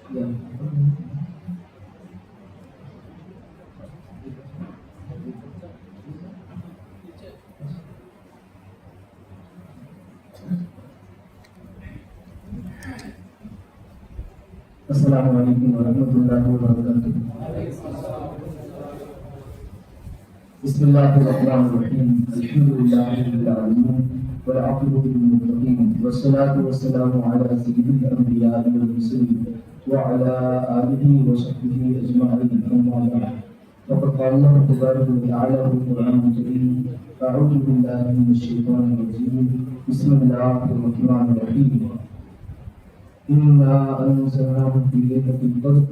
السلام علیکم ورحمۃ اللہ وبرکاتہ۔ بسم اللہ الرحمن الرحیم، الحمد للہ رب العالمین والعاقبۃ للمتقین والصلاة والسلام علی سید الانبیاء والمرسلین وعلی آلہ وصحبہ اجمعین، اما بعد، فقد قال اللہ تبارک وتعالی فی القرآن الکریم: اعوذ باللہ من الشیطان الرجیم، بسم اللہ الرحمن الرحیم، إنا أنزلناه في ليلة القدر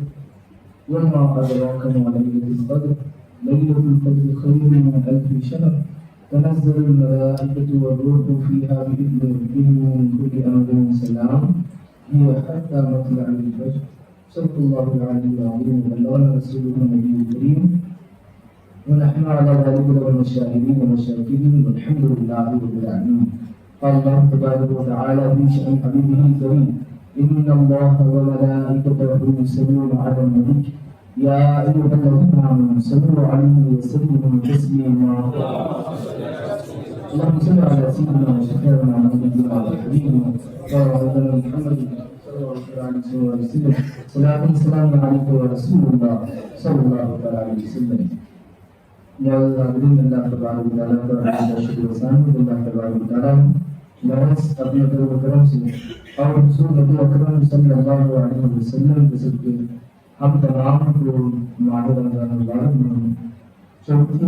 وما أدراك ما ليلة القدر ليلة القدر خير من 1000 شهر تنزل الملائكة والروح فيها بإذن ربهم من كل أمر سلام هي حتى مطلع الفجر صدق الله العلي العظيم وبلغنا رسوله النبي الكريم ونحن على ذلك من الشاهدين والشاكرين والحمد لله رب العالمين. قال الله تبارك وتعالى في شأن حبيبه الكريم: إن الله وملائكته يصلون على النبي يا أيها الذين آمنوا صلوا عليه وسلموا تسليما. اللهم صل على سيدنا وشفيعنا ونبينا وحبيبنا ومولانا محمد صلى الله عليه وسلم. صلاة وسلام عليك يا رسول الله صلى الله عليه وسلم. معزز حاضرین، اللہ تبارک و تعالیٰ کا شکر و ثنا ہے۔ اللہ تبارک و تعالیٰ محض اپنے کرم و کرم سے اور حضور نبی اکرم صلی اللہ علیہ وسلم کے صدقے ہم تمام کو ماہ رمضان مبارک میں چوتھی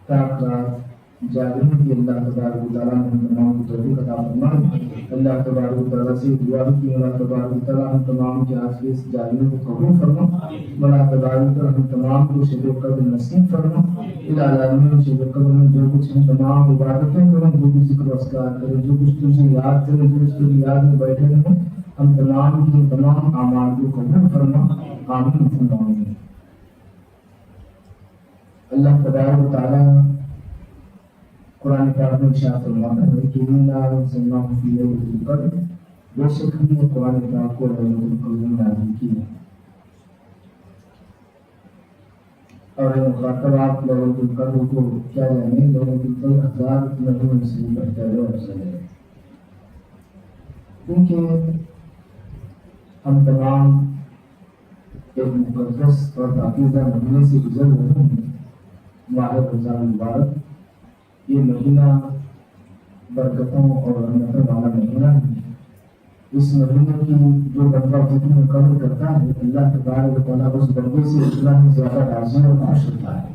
طاقت جاگنے کی اللہ تبارک و تعالیٰ نے تمام کو توفیق عطا فرمائے۔ اللہ تبارک و تعالیٰ سے دعا کی اللہ تبارک و تعالیٰ ہم تمام کے آج کے اس جاگنے کو قبول فرما۔ اللہ تبارک و تعالیٰ ہم تمام کو شب قدر نصیب فرما۔ العالمین شب قدر میں جو کچھ ہم تمام عبادتیں کریں، جو بھی ذکر و اذکار کریں، جو کچھ تجھے یاد کریں، جو اس کی یاد میں بیٹھے رہیں، ہم تمام کے تمام اعمال کو قبول فرما۔ آمین ثم آمین۔ اللہ تبارک و تعالیٰ قرآن پاک میں ارشاد فرماتا ہے کہ انا انزلناه فی لیلۃ القدر، بے شک ہم نے قرآن پاک کو لیلۃ القدر میں نازل کیا۔ اور مخاطب آپ لیلۃ القدر کو کیا جانیں؟ لیلۃ القدر 1000 مہینے سے بہتر ہے افضل ہے، کیونکہ ہم تمام ایک مقدس اور پاکیزہ مہینے سے گزر رہے ہیں۔ ماہ رمضان مبارک یہ مہینہ برکتوں اور رحمتوں والا مہینہ ہے۔ اس مہینے کی جو بندہ جتنی قدر کرتا ہے، اللہ تبارک و تعالیٰ اس بندے سے اتنا ہی زیادہ راضی اور خوش ہوتا ہے۔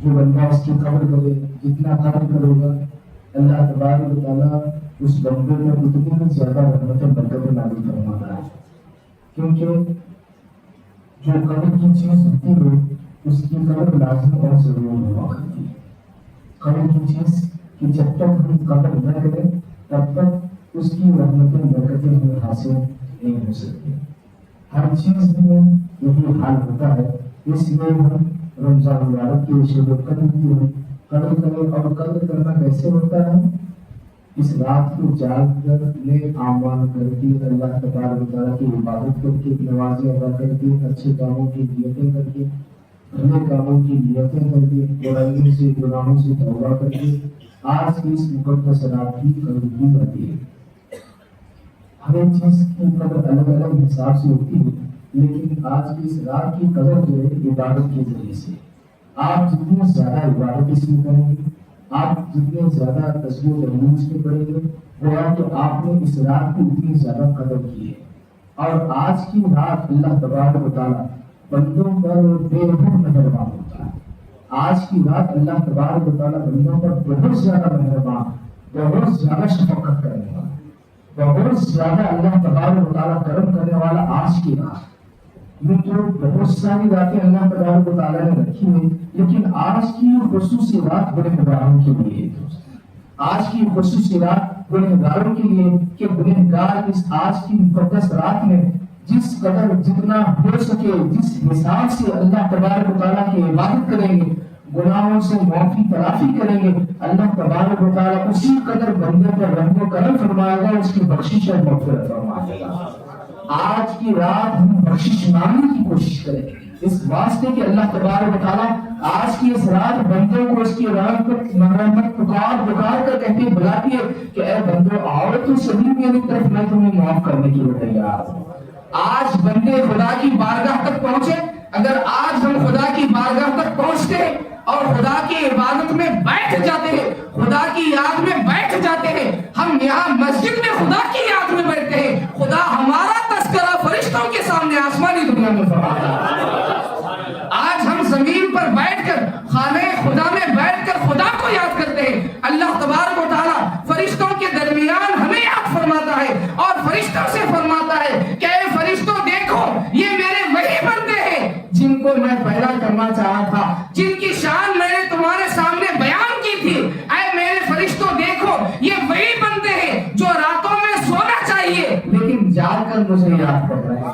جو بندہ اس کی قدر کرے، جتنا قدر کرے گا، اللہ تبارک و تعالیٰ اس بندے میں اتنی ہی زیادہ رحمتیں برکتیں نازل فرماتا ہے۔ کیونکہ جو قدر کی چیز ہوتی ہے اس کی قدر لازم اور ضرور ہوا کرتی ہے۔ قدر کی چیز کہ جب تک ہم قدر نہ کریں تب تک اس کی رحمتیں برکتیں ہمیں حاصل نہیں ہو سکتی۔ ہر چیز میں یہی حال ہوتا ہے، اس لیے ہم رمضان مبارک کی شب قدر کی قدر کریں۔ اور قدر کرنا کیسے ہوتا ہے؟ اس رات کو جاگ کر نیک اعمال کر کے، اللہ تبارک و تعالیٰ کی عبادت کر کے، نمازیں ادا کر کے، اچھے کاموں کی نیتیں کر کے، بھلے کاموں کی نیتیں کر کے، برائیوں سے گناہوں سے توبہ کر کے آج کی اس مقدس رات کی قدر کی جاتی ہے۔ ہر ایک چیز کی قدر الگ الگ حساب سے ہوتی ہے، لیکن آج کی اس رات کی قدر جو ہے عبادت کے ذریعے سے۔ آپ جتنی زیادہ عبادت اس میں کریں گے، آپ جتنے زیادہ تسبیح و تحلیل اس میں پڑھیں گے، گویا کہ آپ نے اس رات کی اتنی زیادہ قدر کی ہے۔ اور آج کی رات اللہ تبارک و تعالیٰ بندوں پر بے حد مہربان ہوتا ہے۔ آج کی رات اللہ تبارک و تعالیٰ بندوں پر بہت زیادہ مہربان، بہت زیادہ شفقت کرنے والا، بہت زیادہ اللہ تبارک و تعالیٰ کرم کرنے والا آج کی رات۔ یہ تو بہت ساری راتیں اللہ تبارک و تعالیٰ نے رکھی ہیں، لیکن آج کی خصوصی رات گنہگاروں کے لیے ہے۔ آج کی خصوصی رات گنہگاروں کے لیے کہ گنہگار اس آج کی مقدس رات میں جس قدر جتنا ہو سکے، جس حساب سے اللہ تبارک و تعالیٰ کی عبادت کریں گے، گناہوں سے معافی تلافی کریں گے، اللہ تبارک و تعالیٰ اسی قدر بندے پر رحم و کرم فرمائے گا، اس کی بخشش اور مغفرت فرمائے گا۔ آج کی رات ہم بخشش مانگنے کی کوشش کریں اس واسطے کہ اللہ تبارک و تعالیٰ آج کی اس رات بندوں کو اس کی رحمت پکار کر کہتے بلاتی ہے کہ اے بندو آؤ تو صحیح میری طرف میں تمہیں معاف کرنے کے لیے تیار ہوں۔ آج بندے خدا کی بارگاہ تک پہنچے، اگر آج ہم خدا کی بارگاہ تک پہنچتے ہیں اور خدا کی عبادت میں بیٹھ جاتے ہیں، خدا کی یاد میں بیٹھ جاتے ہیں، ہم یہاں مسجد میں خدا کی یاد میں بیٹھتے ہیں، خدا ہمارا تذکرہ فرشتوں کے سامنے آسمانی دنیا میں فرماتا ہے۔ آج ہم زمین پر بیٹھ کر خانہ خدا میں بیٹھ کر خدا کو یاد کرتے ہیں، اللہ تبارک و تعالیٰ فرشتوں کے درمیان ہمیں یاد فرماتا ہے اور فرشتوں سے فرماتا ہے کہ اے فرشتوں دیکھو یہ میرے وہی بندے ہیں جن کو میں پیدا کرنا چاہا تھا، جن کی شان میں نے تمہارے سامنے بیان کی تھی۔ اے میرے فرشتوں دیکھو یہ وہی بندے ہیں جو راتوں میں سونا چاہیے لیکن جاگ کر مجھے یاد کر رہے ہیں۔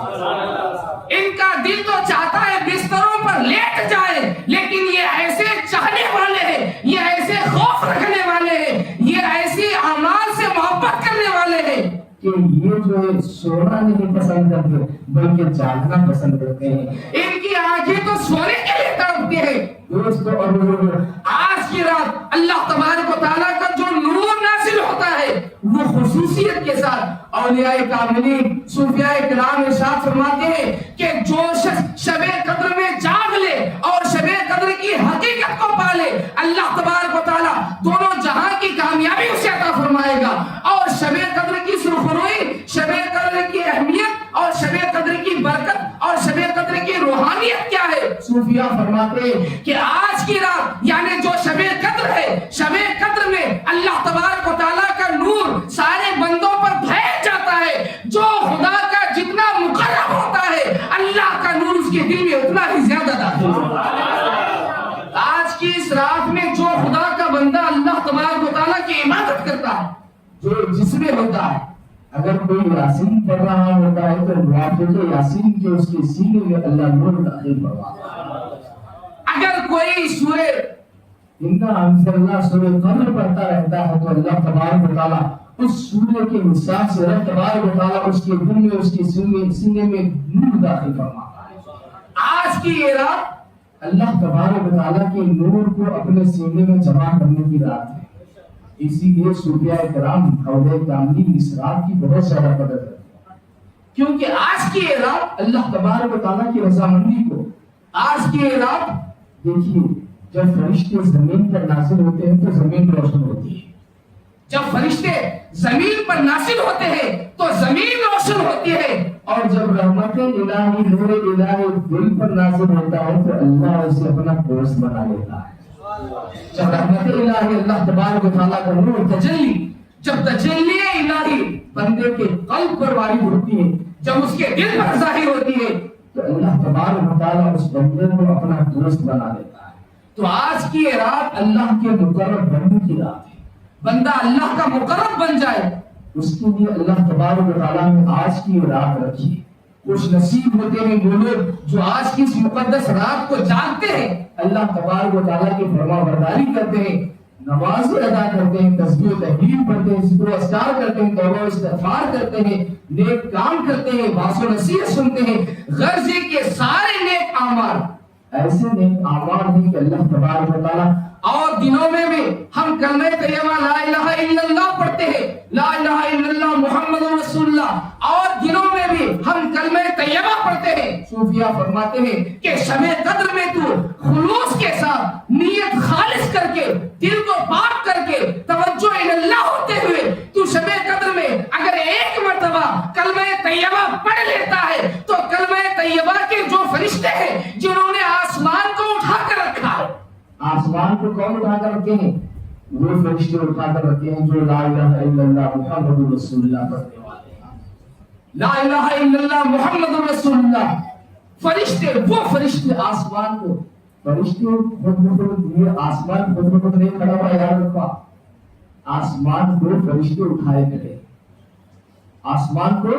ان کا دل تو چاہتا ہے بستروں پر لیٹ جائے لیکن یہ ایسے چاہنے والے ہیں، یہ ایسے خوف رکھنے والے ہیں، یہ ایسی اعمال سے محبت کرنے والے ہیں کہ یہ جو سونا نہیں پسند کرتے بلکہ جاگنا پسند کرتے ہیں۔ ان کی آنکھیں تو سونے کے لیے تڑپتی ہیں۔ دوستو اور بزرگو، آج کی رات اللہ تبارک و تعالیٰ کا جو نور نازل ہوتا ہے وہ خصوصیت کے ساتھ اولیاء کاملین صوفیاء کرام ارشاد فرماتے ہیں کہ جو شخص شب قدر میں جاگ لے اور شب قدر کی حقیقت کو پالے، اللہ تبارک و تعالیٰ دونوں جہاں کی کامیابی اسے عطا فرمائے گا۔ اور شب قدر کی سرخروئی، شب قدر کی اہمیت اور شب قدر کی برکت اور شب قدر کی روحانیت کیا ہے؟ صوفیاء فرماتے ہیں کہ آج کی رات یعنی جو شب قدر ہے، شب قدر میں اللہ تبارک و تعالیٰ کا نور سارے بندوں پر پھیل جاتا ہے۔ جو خدا کا جتنا مقرب ہوتا ہے اللہ کا نور اس کے دل میں اتنا ہی زیادہ داخل ہوتا ہے۔ آج کی اس رات میں جو خدا کا بندہ اللہ تبارک و تعالیٰ کی عبادت کرتا ہے، جو جس میں ہوتا ہے، اگر کوئی یاسین پڑھ رہا ہوتا ہے تو موافق یاسین کے اس کے سینے میں اللہ نور داخل فرماتا ہے۔ اگر کوئی سورہ سورہ قدر پڑھتا رہتا ہے تو اللہ تبارک و تعالیٰ اس سورہ کے حساب سے اللہ تبارک و تعالیٰ اس کے دل میں اس کے سینے میں نور داخل فرماتا ہے۔ آج کی یہ رات اللہ تبارک و تعالیٰ کے نور کو اپنے سینے میں جمع کرنے کی رات ہے۔ اسی لیے صوفیاء کرام اولیاء کاملین اس رات کی بہت زیادہ قدر کرتے ہیں، کیونکہ آج کی یہ رات اللہ تبارک و تعالیٰ کی رضامندی کو، آج کی یہ رات دیکھیے جب فرشتے زمین پر نازل ہوتے ہیں تو زمین روشن ہوتی ہے، جب فرشتے زمین پر نازل ہوتے ہیں تو زمین روشن ہوتی ہے، اور جب رحمت الہی نور الہی دل پر نازل ہوتا ہے تو اللہ اسے اپنا دوست بنا لیتا ہے۔ جب رحمت الہی اللہ تبارک و تعالیٰ کا نور تجلی، جب تجلی الہی بندے کے قلب پر وارد ہوتی ہے، جب اس کے دل پر ظاہر ہوتی ہے تو اللہ تبارک و تعالیٰ اس بندے کو اپنا دوست بنا لیتا ہے۔ تو آج کی یہ رات اللہ کے مقرب بننے کی رات ہے، بندہ اللہ کا مقرب بن جائے اس کے لیے اللہ تبارک و تعالیٰ نے آج کی یہ رات رکھی ہے۔ خوش نصیب ہوتے ہیں وہ لوگ جو آج کی اس مقدس رات کو جانتے ہیں، اللہ تبارک و تعالیٰ کی فرما برداری کرتے ہیں، نماز ادا کرتے ہیں، تسبیح و تحلیل پڑھتے ہیں، ذکر و اذکار کرتے ہیں، توبہ و استغفار کرتے ہیں، نیک کام کرتے ہیں، باس و نصیحت سنتے ہیں، غرض ہے کہ سارے نیک اعمال ایسے نیک اعمال ہیں کہ اللہ تبارک و تعالیٰ اور دنوں میں بھی ہم کلمہ طیبہ لا الہ الا اللہ پڑھتے ہیں، لا الہ الا اللہ محمد رسول اللہ، اور دنوں میں بھی ہم کلمہ طیبہ پڑھتے ہیں۔ صوفیاء فرماتے ہیں کہ شب قدر میں تو خلوص کے ساتھ نیت خالص کر کے دل کو پاک کر کے توجہ اللہ ہوتے ہوئے تو شب قدر میں اگر ایک مرتبہ کلمہ طیبہ پڑھ لیتا ہے تو کلمہ طیبہ کے جو فرشتے ہیں جنہوں نے آسمان کو اٹھا کر رکھا ہے، آسمان کو کون اٹھا کر رکھتے ہیں؟ وہ فرشتے اٹھا کر رکھتے ہیں جو لا الہ الا اللہ محمد رسول اللہ پڑھنے والے ہیں۔ لا الہ الا اللہ محمد رسول اللہ، فرشتے، وہ فرشتے آسمان کو، فرشتے خود بخود، یہ آسمان خود بخود نہیں کھڑا ہوا، یاد رکھا، آسمان کو فرشتے اٹھائے کھڑے، آسمان کو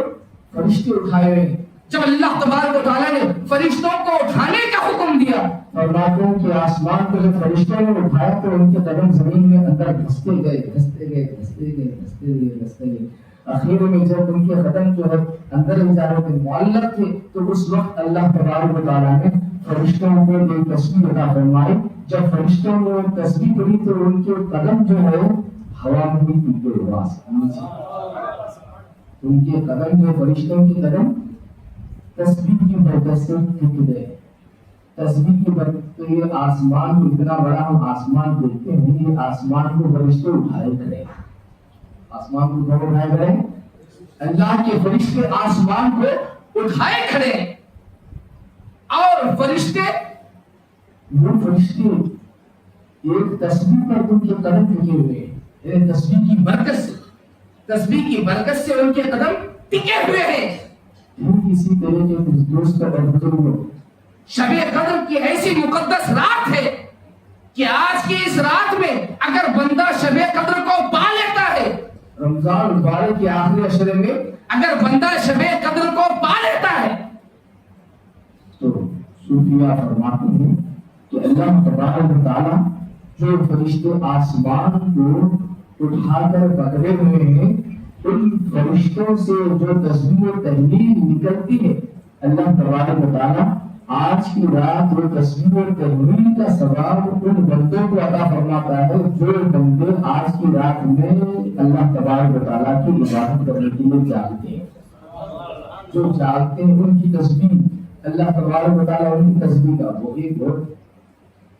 فرشتے اٹھائے ہوئے۔ جب اللہ تبارک و تعالیٰ نے فرشتوں کو اٹھانے کا حکم دیا، فرماتے ہیں کہ آسمان کو جب فرشتوں نے اٹھایا تو ان کے قدم زمین میں اندر دھستے گئے، دھستے گئے، دھستے گئے، دھستے گئے، دھستے گئے، آخر میں جب ان کے قدم جو ہے اندر اجازت معلق تھے تو اس وقت اللہ تبارک و تعالیٰ نے فرشتوں کو ایک تسبیح عطا فرمائی. جب فرشتوں نے تسبیح پڑھی تو ان کے قدم جو ہے ہوا میں بھی ٹوٹے آواز ان کے قدم جو فرشتوں کے قدم تسبیح کی برکت سے ٹوٹ گئے. تسبیح کی برکت تو یہ آسمان کو اتنا بڑا ہم آسمان دیکھتے ہیں یہ آسمان کو فرشتے اٹھائے کرے آسمان کو کون اٹھائے کھڑے اللہ کے فرشتے آسمان کو اٹھائے کھڑے اور فرشتے وہ فرشتے ایک تسبیح پر ان کے قدم ٹکے ہوئے ہیں. تسبیح کی برکت سے ان کے قدم ٹکے ہوئے ہیں. اسی طرح کے دوست اور بزرگوں شب قدر کی ایسی مقدس رات ہے کہ آج کی اس رات میں اگر بندہ شب قدر کو پا لیتا ہے رمضان مبارک کے آخری عشرے میں اگر بندہ شب قدر کو پا لیتا ہے تو صوفیہ فرماتے ہیں کہ اللہ تبارک و تعالیٰ جو فرشتے آسمان کو اٹھا کر پکڑے ہوئے ہیں ان فرشتوں سے جو تسبیح و تحلیل نکلتی ہے اللہ تبارک و تعالیٰ آج کی رات وہ تسبیح و تحلیل کا ثواب ان بندوں کو عطا فرماتا ہے جو بندے آج کی رات میں اللہ تبارک و تعالیٰ کی عبادت کرنے کے لیے جاگتے ہیں. جو جاگتے ہیں ان کی تسبیح اللہ تبارک و تعالیٰ ان کی تسبیح کا وہ ایک بہت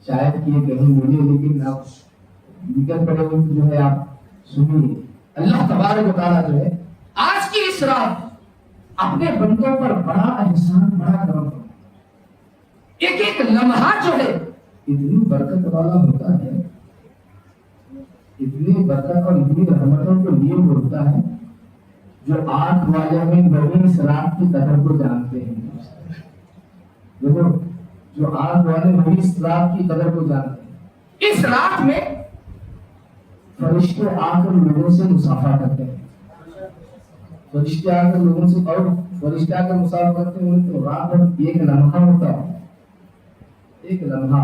شاید کہ کہیں مجھے لیکن آپ نکل پڑے جو ہے آپ سنیے. اللہ تبارک و تعالیٰ جو ہے آج کی اس رات اپنے بندوں پر بڑا احسان بڑا کرم ایک ایک لمحہ جو ہے اتنی برکت والا ہوتا ہے اتنی برکت اور اتنی رحمتوں کو لیے ہوتا ہے جو آنکھ والے میں بڑی اس رات کی قدر کو جانتے ہیں. دیکھو جو آنکھ والے بڑی اس رات کی قدر کو جانتے ہیں اس رات میں فرشتے آ کر لوگوں سے مصافحہ کرتے ہیں. فرشتے آ کر لوگوں سے اور فرشتے آ کر مصافحہ کرتے ہیں تو رات میں ایک لمحہ ہوتا ہے ایک لمحہ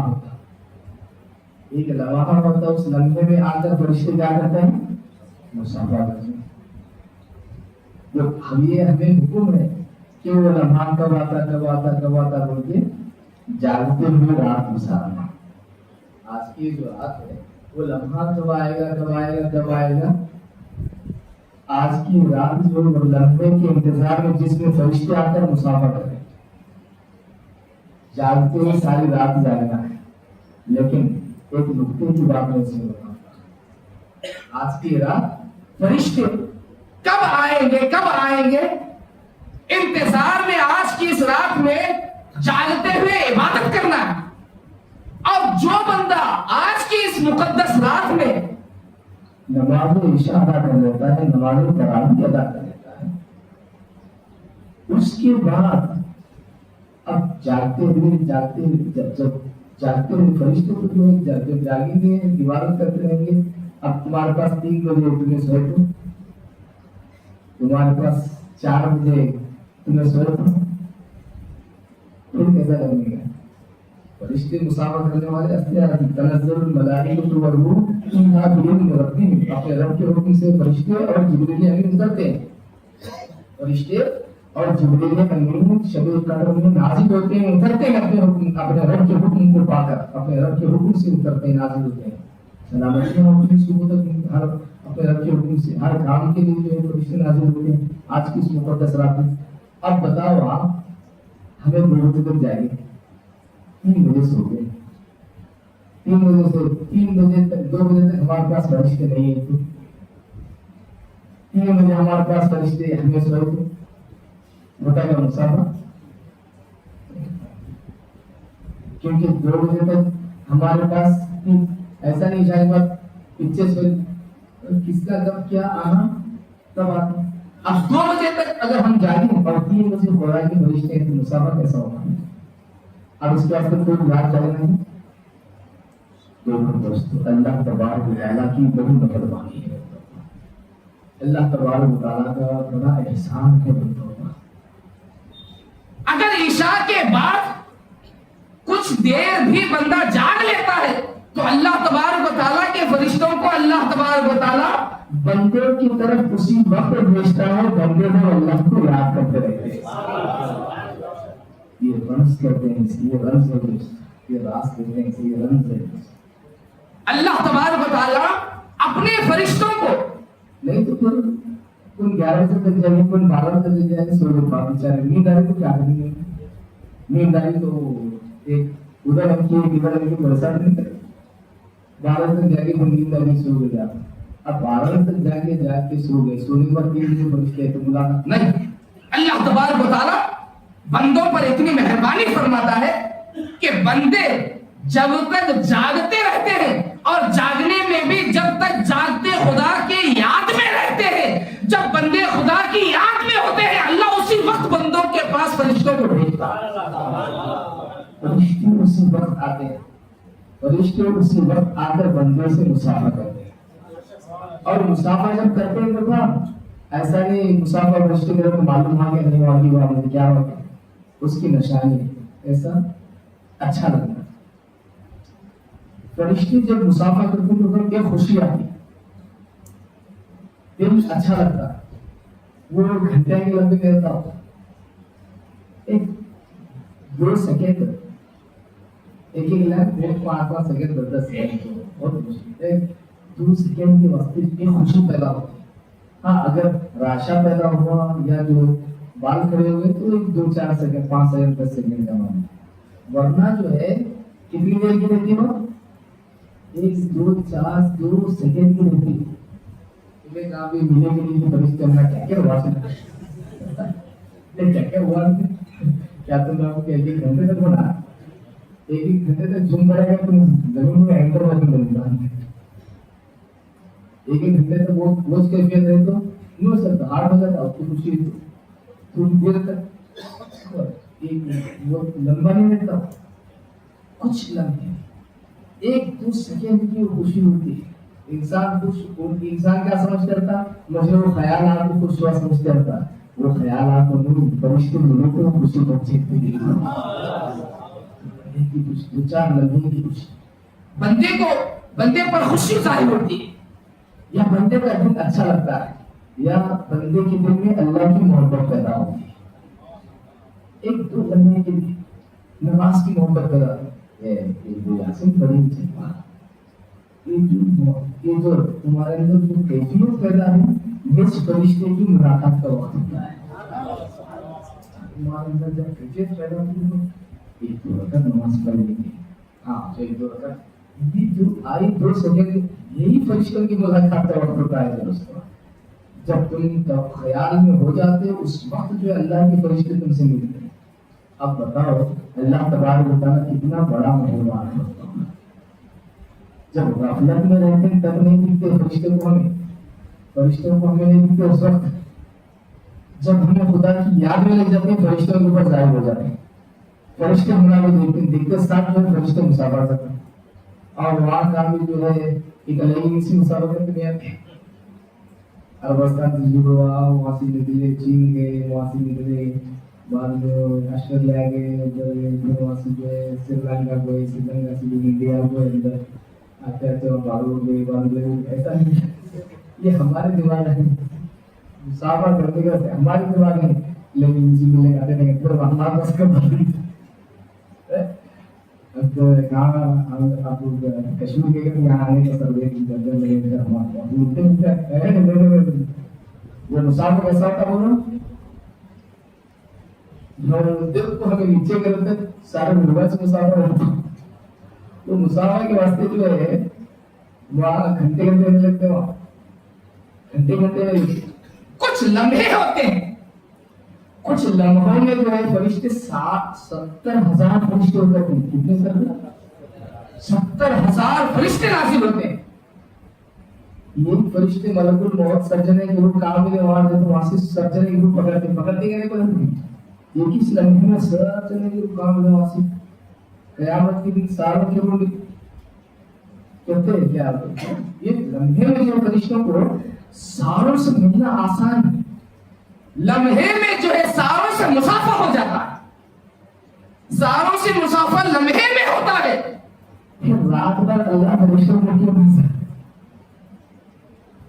ہوتا اس لمحے میں آ کر فرشتے کیا کرتے ہیں مصافحہ کرتے ہیں. جو ہمیں حکم ہے کہ وہ لمحہ کب آتا بول کے جاگتے ہوئے رات گزارنا. آج کی جو رات ہے وہ لمحہ کب آئے گا آج کی رات جو لمحے کے انتظار میں جس میں فرشتے آ کر مصافحہ کریں جاگتے ہوئے ساری رات جاگنا ہے. لیکن ایک نقطے کی بات میں سے ہوگا آج کی رات فرشتے کب آئیں گے انتظار میں آج کی اس رات میں جاگتے ہوئے عبادت کرنا ہے. اور جو بندہ آج کی اس مقدس رات میں نماز عشاء ادا کر لیتا ہے نماز تراویح ادا کر لیتا ہے اس کے بعد اب جاگتے ہوئے فرشتے کو جو جاگیں گے عبادت کرتے رہیں گے. اب تمہارے پاس 3 بجے تمہیں سوئے تھے تمہارے پاس 4 بجے تمہیں سوئے تھے پھر کیسا لگے گا. فرشتے مصافحہ کرنے والے تنزل الملائکۃ والروح فیہا بإذن ربہم اپنے رب کے حکم سے فرشتے اور جبریل امین اترتے ہیں. فرشتے اور جبریل امین شب قدر میں نازل ہوتے ہیں اترتے ہیں اپنے رب کے حکم کو پا کر اپنے رب کے حکم سے اترتے ہیں نازل ہوتے ہیں. سلامتی ہوتی ہے صبح تک ہر اپنے رب کے حکم سے ہر کام کے لیے جو فرشتے نازل ہوتے ہیں آج کی اس مقدس رات میں. اب بتاؤ آپ ہمیں 2 بجے تک جائیں گے 3 بجے سو گئے 3 بجے تک 2 بجے تک ہمارے پاس فرشتے نہیں ہیں 3 بجے ہمارے پاس فرشتے ہمیں سوئے تھے ہوتا ہے مسافہ کیونکہ 2 بجے تک ہمارے پاس ایسا نہیں شاید بات پیچھے سوئے کس کا کب کیا آنا تب آتا. اب 2 بجے تک اگر ہم جائیں اور 3 بجے ہو رہا ہے کہ فرشتے ہیں تو مسافہ کیسا ہوگا. اب اس کے بعد کوئی یاد چلے نہیں تو دوستو اللہ تبارک و تعالیٰ کی بڑی مہربانی ہے. اللہ تبارک و تعالیٰ کا بڑا احسان ہے بندوں کا. اگر عشاء کے بعد کچھ دیر بھی بندہ جاگ لیتا ہے تو اللہ تبارک و تعالیٰ کے فرشتوں کو اللہ تبارک و تعالیٰ بندے کی طرف اسی وقت بھیجتا ہے بندے کو اللہ کو یاد کرتے رہتے ہیں. یہ رمز کہتے ہیں اس لیے رمز ہے, یہ راز کہتے ہیں اس لیے رمز ہے. اللہ تبارک و تعالیٰ اپنے فرشتوں کو نہیں تو پھر کن 11 سے تک جائیں گے, کن 12 سے تک جائیں گے, سو لوگ باقی چاہ رہے نیند آ رہی تو کیا کریں گے؟ نیند آ رہی تو ایک ادھر رکھی ایک ادھر رکھی پریشان نہیں کرے. 12 تک جا کے نیند آ رہی سو گیا. اب 12 تک جا کے سو گئے, سونے پر 3 دن فرشتے تو ملاقات نہیں. اللہ تبارک و تعالیٰ بندوں پر اتنی مہربانی فرماتا ہے کہ بندے جب تک جاگتے رہتے ہیں اور جاگنے میں بھی جب تک جاگتے خدا کی یاد میں رہتے ہیں, جب بندے خدا کی یاد میں ہوتے ہیں اللہ اسی وقت بندوں کے پاس فرشتوں کو بھیجتا ہے. فرشتے اسی وقت آتے ہیں, فرشتے اسی وقت آ کر بندے سے مسافہ کرتے ہیں. اور مسافہ جب کرتے ہیں تو ایسا نہیں مسافہ فرشتے کرے تو معلوم ہوا کہ نہیں واقعی ہوا مجھے کیا ہوا, اس کی نشانی ایسا اچھا لگتا ہے. فرشتے جب مسافہ کرتے ہیں تو کیا خوشی آتی ہے, دل اچھا لگتا ہے. وہ گھنٹے کے لمبے کرتا ہوتا ایک 2 سیکنڈ ایک لاکھ 5 سیکنڈ 10 سیکنڈ بہت خوشی 2 سیکنڈ کے واسطے اتنی خوشی پیدا ہوتی ہے. ہاں اگر راشا پیدا ہوا یا جو بال کھڑے ہوئے تو 2-4 سیکنڈ 5 سیکنڈ 10 سیکنڈ کا معاملہ, ورنہ جو ہے کتنی دیر کی رہتی ہے 1-2 سیکنڈ کی رہتی ہے. تمہیں کہاں بھی ملے کے لیے فرشتے ہمارا کیا ہوا کیا تم آپ کو 1 گھنٹے تک بنا 1 گھنٹے تک جم پڑے گا تم زمین میں اینکر وزن بنتا 1 گھنٹے تک وہ روز کیفیت رہے تو نہیں ہو سکتا. 8 بجے تھا آپ کی خوشی تھوڑی دیر تک وہ لمبا نہیں رہتا, کچھ لمحے 1-2 سیکنڈ کی خوشی ہوتی ہے. انسان کیا سمجھ کرتا مجھے وہ خیالات کو خوش ہوا سمجھ کرتا, وہ خیالات کو نہیں فرشتے ملے تو خوشی بچے کی 2-4 لمحے کی خوشی بندے پر خوشی ظاہر ہوتی ہے, یا بندے کا دل اچھا لگتا ہے, یا بندے کے دل میں اللہ کی محبت پیدا ہوتی ہے. 1-2 لمحے کے لیے نماز کی محبت پیدا ہوتی ہے. یہ جو تمہارے اندر جو کیفیت پیدا ہے یہ فرشتے کی ملاقات کا وقت ہوتا ہے. تمہارے اندر جب کیفیت پیدا ہوتی ہے 1-2 رکعت نماز پڑھ لیں گے, ہاں 1-2 رکعت یہ جو آئی 2 سیکنڈ یہی فرشتوں کی ملاقات کا وقت ہوتا ہے. دوستوں جب تم خیال میں ہو جاتے اس وقت جو اللہ کے فرشتے تم سے ملتے ہیں. اب بتاؤ اللہ تبارک و تعالیٰ کتنا بڑا مہربان ہے. جب غفلت میں رہتے ہیں تب نہیں دکھتے فرشتوں کو ہمیں نہیں دکھتے. اس وقت جب ہمیں خدا کی یاد میں لگ جاتے ہیں فرشتوں کے اوپر ظاہر ہو جاتے ہیں. فرشتے ہمارے دیکھتے ہیں, دیکھتے ساتھ جو فرشتے مسافر کرتے ہیں. اور وہاں کا بھی جو ہے ایک الگ سی مسافر کرتے نہیں آتے. اربستان سے شروع ہوا, وہاں سے نکلے چین گئے, وہاں سے نکلے بعد میں آسٹریلیا گئے, وہاں سے جو ہے سری لنکا گئے, سری لنکا سے انڈیا گئے, اندر آتے آتے ایسا نہیں. یہ ہمارے دماغ ہے مسافر کرتے کرتے ہمارے دماغ ہے, لیکن اسی میں لے آتے نہیں پھر ہمارے پاس آپ کشمیر گئے کہ یہاں آنے کا سروے وہ مسافر کیسا ہوتا بولو دل کو ہمیں نیچے کرتے سارے موبائل سے مسافر ہوتا. تو مسافر کے واسطے جو ہے وہاں گھنٹے نہیں لگتے, وہاں گھنٹے کچھ لمحے ہوتے ہیں. کچھ لمحوں میں جو ہے فرشتے 70,000 فرشتے ہوتے ہیں. کتنے سر 70,000 فرشتے نازل ہوتے ہیں. یہ فرشتے ملک الموت سرجنے کے روپ کام میں وہاں جاتے وہاں سے سرجنے کے روپ پکڑتے گئے نہیں. یہ کس لمحے میں سرجنے کے روپ کام میں وہاں سے قیامت کے دن سالوں کے روپ کہتے ہیں. کیا یہ لمحے میں جو فرشتوں کو ساروں سے ملنا آسان ہے. لمحے میں جو ہے ساروں سے مسافہ ہو جاتا ہے. ساروں سے مسافہ لمحے میں ہوتا ہے. پھر رات بھر اللہ فرشتوں کو کیوں نہیں سکتے.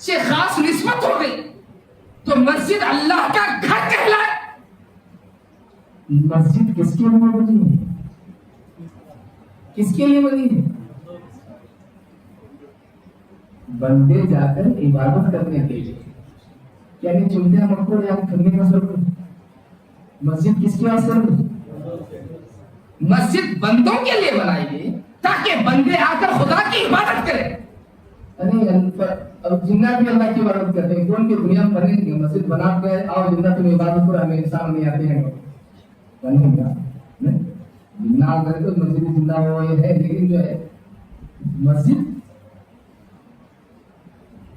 سے خاص نسبت ہو گئی تو مسجد اللہ کا گھر کہلائے. مسجد کس کے لیے بنی ہے؟ کس کے لیے بنی ہے؟ بندے جا کر عبادت کرنے کے لیے. یعنی چلتے مکڑ یا کرنے کا ضرور. مسجد کس کی واسطے بنی؟ مسجد بندوں کے لیے بنائی گئی تاکہ بندے آ کر خدا کی عبادت کریں. اب جنات بھی اللہ کی عبادت کرتے ہیں. کون کی دنیا میں بنے گی مسجد بنا کے آؤ جنات تم عبادت کرو, ہمیں انسان نہیں آتے ہیں بنے گا جنات کرے تو مسجد زندہ ہو یہ ہے. لیکن جو ہے مسجد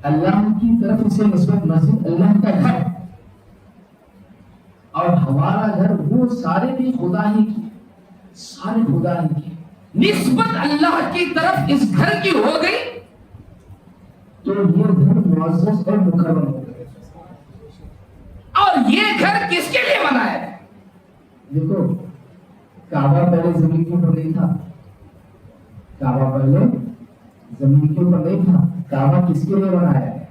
اللہ کی طرف سے نسبت, مسجد اللہ کا گھر اور ہمارا گھر وہ سارے بھی خدا ہی کی, سارے خدا ہی کی. نسبت اللہ کی طرف اس گھر کی ہو گئی تو یہ گھر معزز اور مکرم ہو گئے. اور یہ گھر کس کے لیے بنایا ہے؟ دیکھو کعبہ پہلے زمین کے اوپر نہیں تھا. کعبہ پہلے زمین کے اوپر نہیں تھا. کعبہ کس کے لیے بنایا ہے؟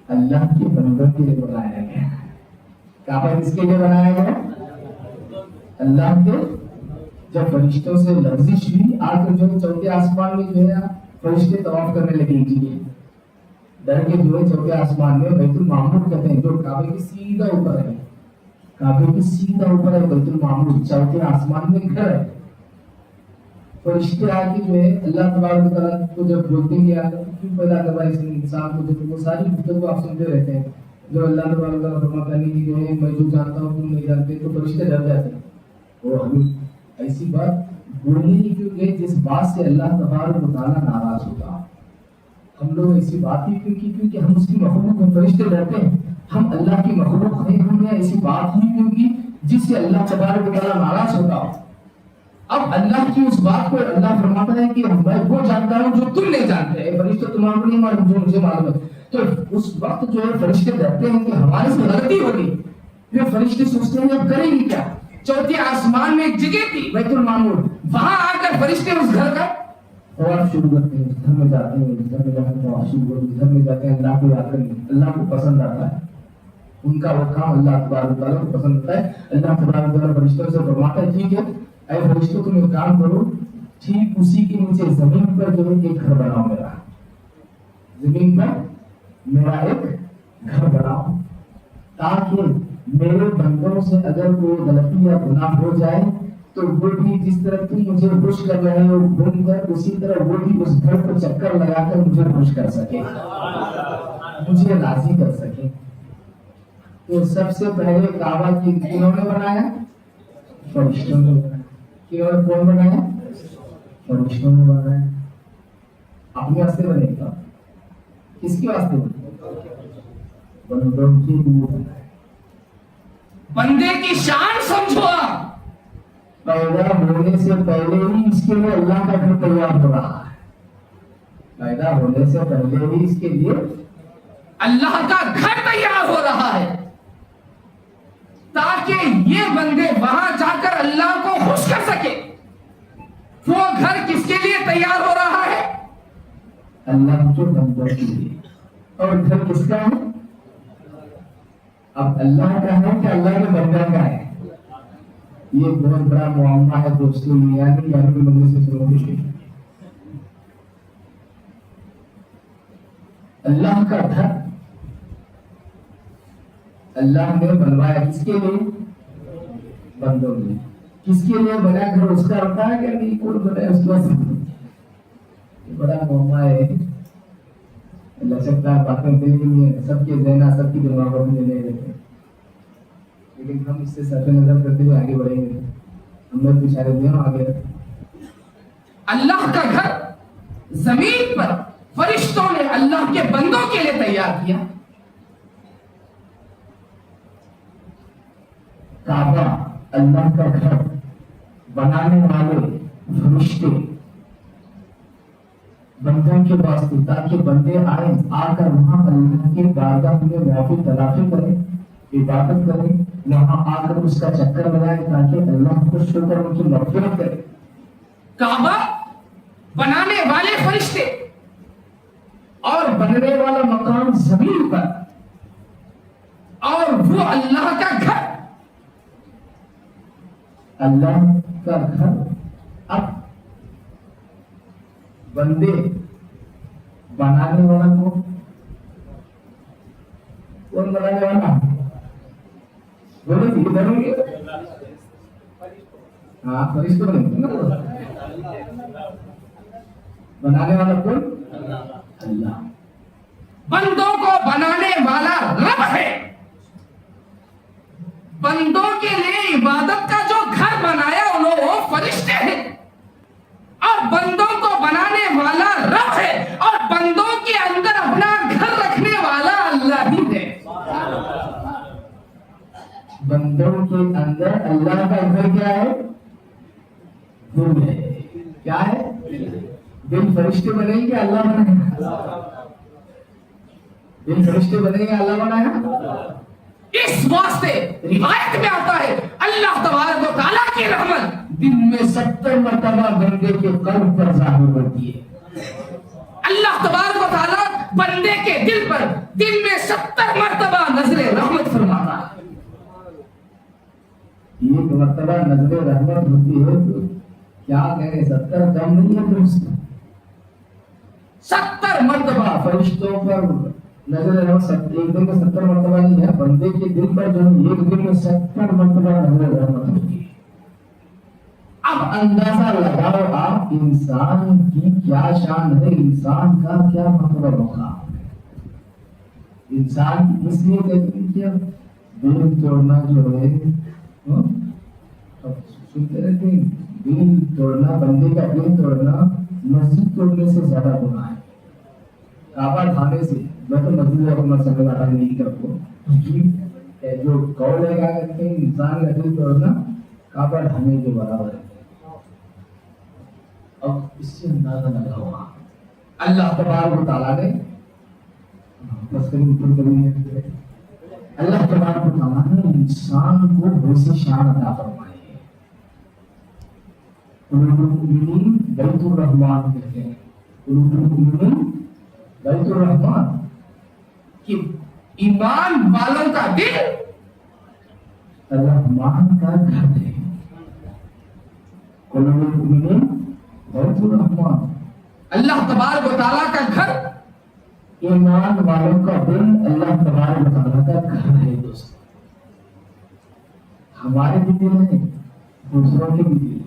اللہ کے بندوں کے لیے بنایا گیا. کعبہ کس کے لیے بنایا گیا؟ اللہ کے. جب فرشتوں سے لفزش ہوئی آ کر جو چوتھے آسمان میں جو ہے فرشتے طواف کرنے لگے جی ڈر کے جو ہے چوتھے آسمان میں بیت المعمور کہتے ہیں جو کعبے کے سیدھا اوپر ہے. کعبے کے سیدھا اوپر ہے بیت المعمور, چوتھے آسمان میں گھر ہے. فرشتے آ کے جو ہے اللہ تبارک و تعالیٰ کو جب بولتے ہیں کہ کیوں پیدا کرا اس انسان کو, جب وہ ساری گفتگو آپ سنتے رہتے ہیں جو اللہ تبارک و تعالیٰ فرماتا ہے کہ جو ہے میں جو جانتا ہوں تم نہیں جانتے, تو فرشتے ڈر جاتے ہیں. اور ہمیں ایسی بات بولنے ہی کیوں گئے جس بات سے اللہ تبارک و تعالیٰ ناراض ہوتا. ہم لوگ ایسی بات ہی کیوں کی کیونکہ ہم اس کی مخلوق ہیں. فرشتے ڈرتے ہیں ہم اللہ کی مخلوق ہیں. ہم نے ایسی بات ہی کیوں کی جس سے اللہ تبارک و تعالیٰ ناراض ہوتا. اب اللہ کی اس بات کو اللہ فرماتا ہے کہ میں وہ جانتا ہوں جو تم نہیں جانتے. فرشتے تمہارے کو نہیں معلوم جو مجھے معلوم ہے. تو اس وقت جو ہے فرشتے ڈرتے ہیں کہ ہمارے سے غلطی ہوگی. پھر فرشتے سوچتے ہیں اب کریں گے کیا. چوتھے آسمان میں ایک جگہ تھی بیت المعمور, وہاں آ کر فرشتے اس گھر کا طواف شروع کرتے ہیں. اس گھر میں جاتے ہیں, اس گھر میں جا کر طواف شروع کرتے ہیں. اس گھر میں جاتے ہیں اللہ کو یاد کرنے. اللہ کو پسند آتا ہے ان کا وہ کام, اللہ تبارک و تعالیٰ کو پسند آتا ہے. اللہ تبارک و تعالیٰ فرشتوں سے فرماتا ہے ٹھیک ہے اے فرشتوں تم ایک کام کرو, ٹھیک اسی کے نیچے زمین پر جو ہے ایک گھر بناؤ. میرا زمین پر میرا ایک گھر بناؤ تاکہ میرے بندوں سے اگر کوئی غلطی یا گناہ ہو جائے تو وہ بھی جس طرح تم مجھے خوش کر رہے ہو گھوم کر, اسی طرح وہ بھی اس گھر کو چکر لگا کر مجھے خوش کر سکے, مجھے راضی کر سکے. تو سب سے پہلے کعبہ کی کنہوں نے بنایا؟ فرشتوں نے بنایا. کون بنایا؟ فرشتوں نے بنایا. اپنے واسطے بنے گا. کس کے واسطے بنے؟ بندوں کے لیے بنایا. بندے کی شان سمجھو. پیدا ہونے سے پہلے ہی اس کے لیے اللہ کا گھر تیار ہو رہا ہے. پیدا ہونے سے پہلے ہی اس کے لیے اللہ کا گھر تیار ہو رہا ہے تاکہ یہ بندے وہاں جا کر اللہ کو خوش کر سکے. وہ گھر کس کے لیے تیار ہو رہا ہے؟ اللہ کے بندوں کے لیے. اور گھر کس کا ہے؟ اب اللہ کا ہے کہ اللہ کے بندہ کا ہے؟ یہ بہت بڑا معاملہ ہے دوستوں. یعنی بندے سے شروع ہوئی اللہ کا گھر اللہ نے بنوایا کس کے لیے؟ بندوں نے. کس کے لیے بنا گھر اس کا ہوتا ہے کہ نہیں کون بنا اس کا؟ بڑا معاملہ ہے. لچکدار باتیں دیکھیں سب کے ذہن سب کی دماغوں میں لے لیتے ہیں, لیکن ہم اس سے صرف نظر کرتے ہوئے آگے بڑھیں گے. ہم لوگ اشارے دیں آگے. اللہ کا گھر زمین پر فرشتوں نے اللہ کے بندوں کے لیے تیار کیا. کعبہ اللہ کا گھر بنانے والے فرشتے بندوں کے واسطے تاکہ بندے آئیں آ کر وہاں اللہ کی بارگاہ میں معافی تلافی کریں, عبادت کریں, وہاں آ کر اس کا چکر لگائیں تاکہ اللہ خوش ہو کر ان کی مغفرت کرے. کعبہ بنانے والے فرشتے اور بننے والا مقام زمین پر اور وہ اللہ کا گھر. اللہ کا گھر. اب بندے بنانے والا کون بنانے والا؟ بولے ادھر ہوں گے. ہاں فرشتے بنانے والا کون؟ اللہ. بندوں کو بنانے والا رب ہے. بندوں کے لیے عبادت کا جو گھر بنایا انہوں وہ فرشتے ہیں اور بندوں کو بنانے والا رب ہے اور بندوں کے اندر اپنا گھر رکھنے والا اللہ ہی ہے. بندوں کے اندر اللہ کا گھر کیا ہے؟ دل ہے. کیا ہے؟ دل. فرشتے بنے گے اللہ بنایا؟ دل فرشتے بنے گے اللہ بنایا؟ اس واسطے روایت میں آتا ہے اللہ تبارک و تعالیٰ کی رحمت دن میں 70 مرتبہ بندے کے قلب پر ظاہر ہوتی ہے. اللہ تبارک و تعالیٰ بندے کے دل پر دن میں 70 مرتبہ نظر رحمت فرماتا ہے. ایک مرتبہ نظر رحمت ہوتی ہے تو کیا کہیں 70 کم نہیں ہے. درست 70 مرتبہ فرشتوں پر نظر رحمت ایک دن میں 70 مرتبہ نہیں ہے. بندے کے دل پر جو ایک دن میں 70 مرتبہ نظر رحمت ہوتی ہے. اب اندازہ لگاؤ آپ انسان کی کیا شان ہے, انسان کا کیا مرتبہ مقام ہے. انسان اس لیے کہتے ہیں کہ دل توڑنا جو ہے سنتے رہتے ہیں, دل توڑنا, بندے کا دل توڑنا مسجد توڑنے سے زیادہ گناہ ہے. کعبہ ڈھانے سے, میں تو مسجد حکومت سمجھ آتا نہیں کرتا, جو قول ہے کیا کہتے ہیں انسان کا دل توڑنا کعبہ ڈھانے کے برابر ہے. اب اس سے اندازہ لگا ہوا اللہ تبارک و تعالیٰ نے اللہ تبارک و تعالیٰ نے انسان کو ویسے شان عطا فرمائی ہے. قلوب المؤمنین بیت الرحمن کہتے ہیں. قلوب المؤمنین بیت الرحمن کہ ایمان والوں کا دل الرحمن کا گھر ہے. قلوب المؤمنین بیت الرحمن, اللہ تبارک و تعالیٰ کا گھر, ایمان والوں کا دل اللہ تبارک و تعالیٰ کا گھر ہے. دوستو ہمارے بھی دل ہیں, دوسروں کے بھی دل ہیں.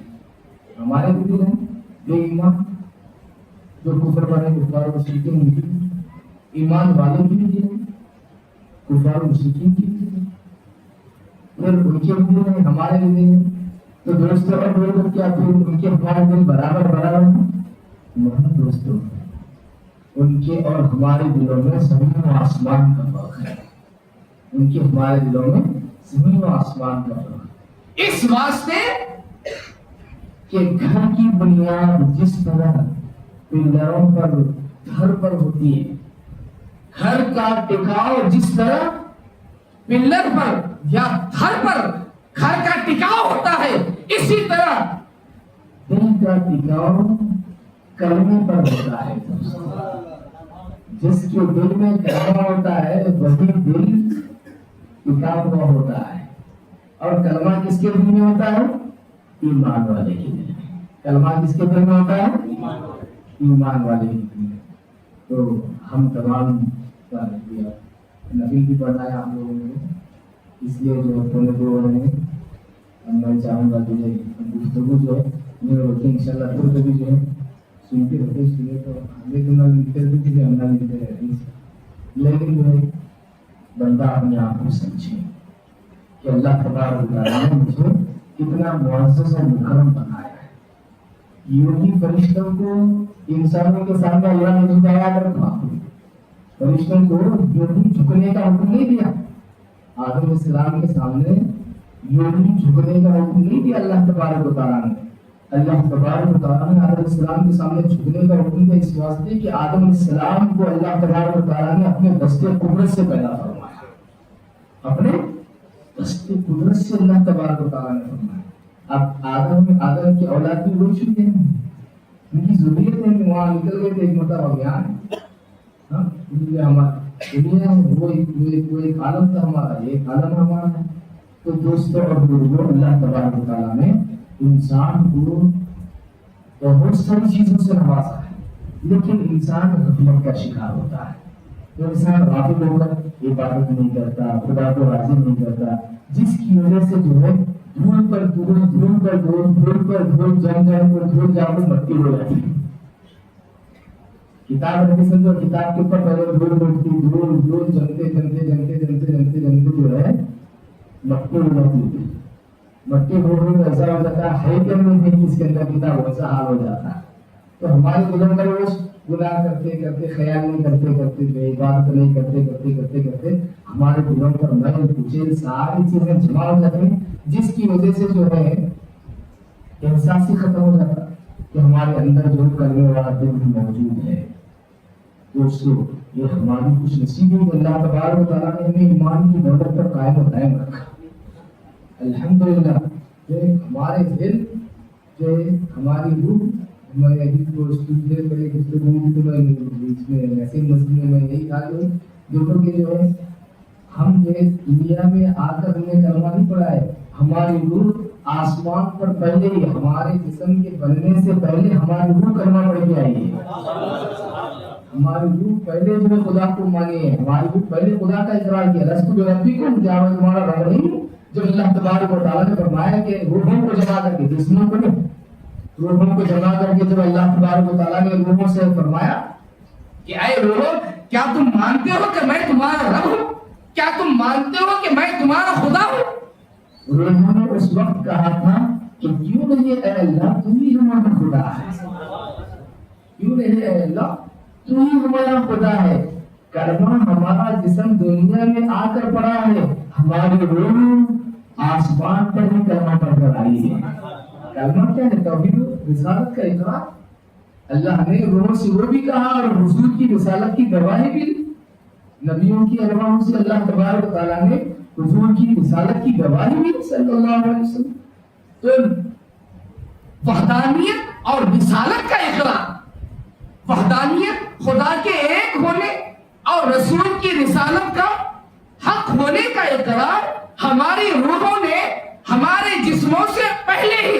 ہمارے بھی دل ہیں جو ایمان جو کفر والے کفار و مشرکین کی دل, ایمان والے کی بھی دل ہیں, کفار و مشرکین کی بھی دل ہیں, پھر ان کے بھی دل ہیں, ہمارے بھی دل ہیں. تو دوستوں اور لوگوں کیا پھر ان کے ہمارے دل برابر ہیں؟ نہیں دوستوں, ان کے اور ہمارے دلوں میں زمین و آسمان کا فرق ہے. ان کے ہمارے دلوں میں زمین و آسمان کا فرق ہے. اس واسطے کہ گھر کی بنیاد جس طرح پلروں پر گھر پر ہوتی ہے, گھر کا ٹکاؤ جس طرح پلر پر یا گھر پر گھر کا ٹکاؤ ہوتا ہے, اسی طرح دل کا ٹکاؤ کلمے پر ہوتا ہے. جس کے دل میں کلمہ ہوتا ہے وہی دل ٹکا ہوا ہوتا ہے. اور کلمہ کس کے دل میں ہوتا ہے؟ ایمان والے کے دل میں. کلمہ کس کے دل میں ہوتا ہے؟ ایمان والے کے دل میں. تو ہم تمام کا نبی بھی پڑھنا ہے آپ لوگوں نے, اس لیے جو پورے دو ہیں میں چاہوں گا کہ گفتگو جو ہے یہ ہوتی ہے انشاءاللہ پھر کبھی جو ہے سنتے رہتے اس لیے تو ہمیں تو نہ لکھتے رہتے کہ ہم نہ لکھتے رہتے, لیکن جو ہے بندہ اپنے آپ کو سمجھے کہ اللہ تبارک و تعالیٰ نے مجھے کتنا معزز اور مکرم بنایا ہے. یوں ہی فرشتوں کو انسانوں کے سامنے اللہ نے جھکایا رکھا, فرشتوں کو یوں ہی جھکنے کا حکم نہیں دیا. آدم علیہ السلام کے سامنے یوں ہی جھکنے کا حکم نہیں دیا اللہ تبارک و تعالیٰ نے. اللہ تبارک و تعالیٰ نے آدم علیہ السلام کے سامنے جھکنے کا حکم دیا اس واسطے کہ آدم علیہ السلام کو اللہ تبارک و تعالیٰ نے اپنے دستے قدرت سے پیدا فرمایا. اپنے دستے قدرت سے اللہ تبارک و تعالیٰ نے فرمایا. اب آدم کی اولاد بھی ہو چکے ہیں, ان کی ضروریت ہے کہ وہاں نکل گئے تھے, ایک مرتبہ بیان ہاں دنیا ہماری دنیا وہ ایک عالم تھا ہمارا، ایک عالم ہمارا ہے. تو دوستوں اور بزرگوں، اللہ تبارک و تعالیٰ نے انسان کو بہت ساری چیزوں سے نوازا ہے، لیکن انسان غفلت کا شکار ہوتا ہے. تو انسان غافل ہو کر عبادت نہیں کرتا، خدا کو راضی نہیں کرتا، جس کی وجہ سے جو ہے دھول پر دھول، دھول پر دھول، دھول پر دھول، جم پر دھول جا کر مٹی ہو جاتی ہے. کتاب رکھے سمجھو، کتاب کے اوپر پہلے دھول اٹھتی، دھول دھول جمتے جمتے جمتے جمتے جمتے جمتے جو ہے مٹی ہو جاتی ہے. مٹی ہونے میں ایسا ہو جاتا ہے کہ نہیں اس کے اندر کتاب ویسا حال ہو جاتا ہے. تو ہمارے دلوں میں روز گناہ کرتے کرتے، خیال نہیں کرتے کرتے، بے عبادت نہیں کرتے کرتے کرتے کرتے ہمارے دلوں پر میل کچیل ساری چیزیں جمع ہو جاتی ہیں، جس کی وجہ سے جو ہے احساس ہی ختم ہو جاتا کہ ہمارے اندر جو کرنے والا دل بھی موجود ہے. دوستو یہ ہماری خوش نصیبی ہے، اللہ تبارک و تعالیٰ نے ہمیں ایمان کی دولت پر قائم و دائم رکھا. الحمدللہ جو ہمارے دل، جو ہماری روح، میں ابھی تو اسٹوڈنٹ بڑے گفتگو تو میں بیچ میں ایسے مسجد میں یہی کہا کہ دیکھو کہ جو ہے ہم جو دنیا میں آ کر ہم نے کلمہ نہیں پڑھا ہے، ہماری روح آسمان پر پہلے ہی، ہمارے جسم کے بننے سے پہلے ہماری روح کلمہ پڑھ کے آئی ہے. ہماری روح پہلے جو ہے خدا کو مانی ہے، ہماری روح پہلے خدا کا اقرار کیا. لستو بربکم، کیا میں تمہارا رب نہیں ہوں؟ جب اللہ تبارک و تعالیٰ نے فرمایا کہ روحوں کو جمع کر کے، جسموں کو نہیں، روحوں کو جمع کر کے جب اللہ تبارک و تعالیٰ نے روحوں سے فرمایا کہ اے روحو، کیا تم مانتے ہو کہ میں تمہارا رب ہوں؟ کیا تم مانتے ہو کہ میں تمہارا خدا ہوں؟ روحوں نے اس وقت کہا تھا کہ کیوں نہیں اے اللہ تم ہی ہمارا خدا ہے، کیوں نہیں اے اللہ تم ہی ہمارا خدا ہے. کلمہ ہمارا جسم دنیا میں آ کر پڑا ہے، ہماری روح آسمان پر ہی کلمہ پڑھ کر آئی ہے. کلمہ کیا ہے؟ توحید رسالت کا اقرار. اللہ نے روح سے وہ بھی کہا اور حضور کی رسالت کی گواہی بھی دی. نبیوں کی ارواحوں سے اللہ تبارک و تعالیٰ نے حضور کی رسالت کی گواہی بھی دی صلی اللہ علیہ وسلم. تو وحدانیت اور رسالت کا اقرار، وحدانیت خدا کے ایک ہونے اور رسول کی رسالت کا حق ہونے کا اقرار ہماری روحوں نے ہمارے جسموں سے پہلے ہی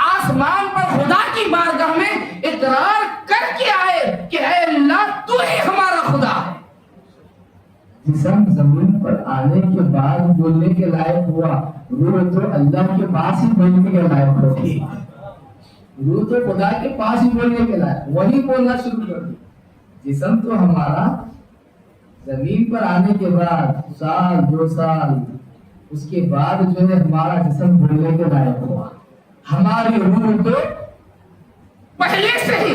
آسمان پر خدا کی بارگاہ میں اقرار کر کے آئے کہ اے اللہ تو ہی ہمارا خدا ہے. جسم زمین پر آنے کے بعد بولنے کے لائق ہوا، روح تو اللہ کے پاس ہی بولنے کے لائق ہوتی، روح تو خدا کے پاس ہی بولنے کے لائق، وہی بولنا شروع کر دی. جسم تو ہمارا زمین پر آنے کے بعد سال 2 سال اس کے بعد جو ہے ہمارا جسم بولنے کے لائق ہوا. ہماری روح تو پہلے سے ہی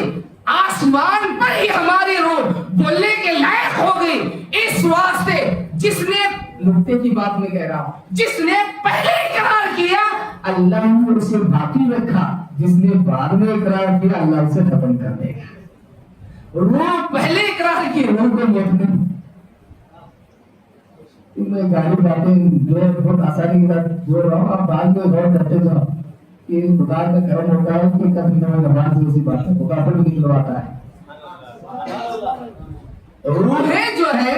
آسمان پر ہی ہماری روح بولنے کے لائق ہو گئی. اس واسطے جس نے نقطے کی بات میں کہہ رہا ہوں، جس نے پہلے اقرار کیا اللہ نے اسے باقی رکھا، جس نے بعد میں اقرار کیا اللہ اسے ختم کر دے گا. روح پہلے اقرار کی، روح کو نہیں. میں گاڑی باتیں جو ہے بہت آسانی کے ساتھ بول رہا ہوں، آپ بعد میں غور کرتے جاؤ کہ خدا کا کرم ہوتا ہے کہ کبھی نہ نماز سے اسی بات کو کافر بھی نکلواتا ہے. روحیں جو ہے